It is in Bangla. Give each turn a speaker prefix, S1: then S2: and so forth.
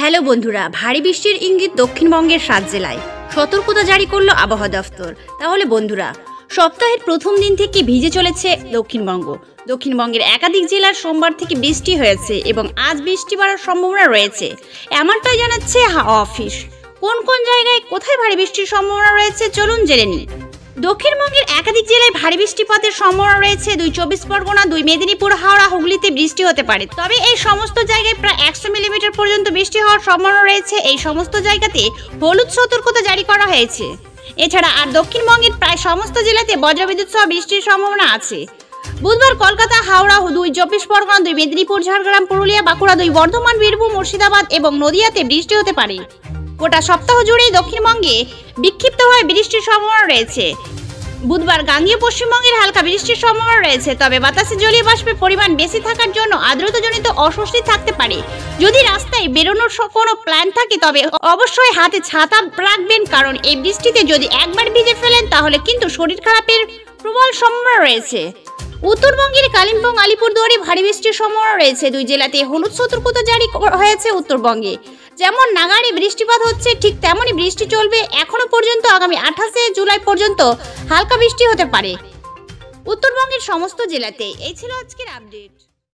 S1: হ্যালো বন্ধুরা, ভারী বৃষ্টির ইঙ্গিত দক্ষিণবঙ্গের 7 জেলায় সতর্কতা জারি করলো আবহাওয়া দফতর। তাহলে বন্ধুরা, সপ্তাহের প্রথম দিন থেকে ভিজে চলেছে দক্ষিণবঙ্গ। দক্ষিণবঙ্গের একাধিক জেলার সোমবার থেকে বৃষ্টি হয়েছে এবং আজ বৃষ্টি বাড়ার সম্ভাবনা রয়েছে, এমনটাই জানাচ্ছে হাওয়া অফিস। কোন কোন জায়গায় কোথায় ভারী বৃষ্টির সম্ভাবনা রয়েছে চলুন জেনে নিই। দক্ষিণবঙ্গের একাধিক জেলায় ভারী বৃষ্টিপাতের সম্ভাবনা রয়েছে। 2 চব্বিশ পরগনা, 2 মেদিনীপুর, হাওড়া, হুগলিতে বৃষ্টি হতে পারে। তবে এই সমস্ত জায়গায় প্রায় 100 মিলিমিটার পর্যন্ত বৃষ্টি হওয়ার সম্ভাবনা রয়েছে। এই সমস্ত জায়গাতে হলুদ সতর্কতা জারি করা হয়েছে। এছাড়া আর দক্ষিণবঙ্গের প্রায় সমস্ত জেলাতে বজ্রবিদ্যুৎ সহ বৃষ্টির সম্ভাবনা আছে। বুধবার কলকাতা, হাওড়া, 2 চব্বিশ পরগনা, 2 মেদিনীপুর, ঝাড়গ্রাম, পুরুলিয়া, বাঁকুড়া, 2 বর্ধমান, বীরভূম, মুর্শিদাবাদ এবং নদিয়াতে বৃষ্টি হতে পারে। গোটা সপ্তাহ জুড়েই দক্ষিণবঙ্গে বিক্ষিপ্তভাবে বৃষ্টির সম্ভাবনা রয়েছে। বুধবার গাঙ্গেয় পশ্চিমবঙ্গের হালকা বৃষ্টির সম্ভাবনা রয়েছে। তবে বাতাসে জলীয় বাষ্পের পরিমাণ বেশি থাকার জন্য আর্দ্রতাজনিত অস্বস্তি থাকতে পারে। যদি রাস্তায় বেরোনোর কোনো প্ল্যান থাকে তবে অবশ্যই হাতে ছাতা রাখবেন, কারণ এই বৃষ্টিতে যদি একবার ভিজে ফেলেন তাহলে কিন্তু শরীর খারাপের প্রবল সম্ভাবনা রয়েছে। উত্তরবঙ্গের কালিম্পং, আলিপুরদুয়ারে ভারী বৃষ্টির সম্ভাবনা রয়েছে। 2 জেলাতে হলুদ সতর্কতা জারি হয়েছে। উত্তরবঙ্গে যেমন নাগাড়ে বৃষ্টিপাত হচ্ছে, ঠিক তেমনই বৃষ্টি চলবে এখনো পর্যন্ত। আগামী 28 জুলাই পর্যন্ত হালকা বৃষ্টি হতে পারে উত্তরবঙ্গের সমস্ত জেলাতে। এই ছিল আজকের আপডেট।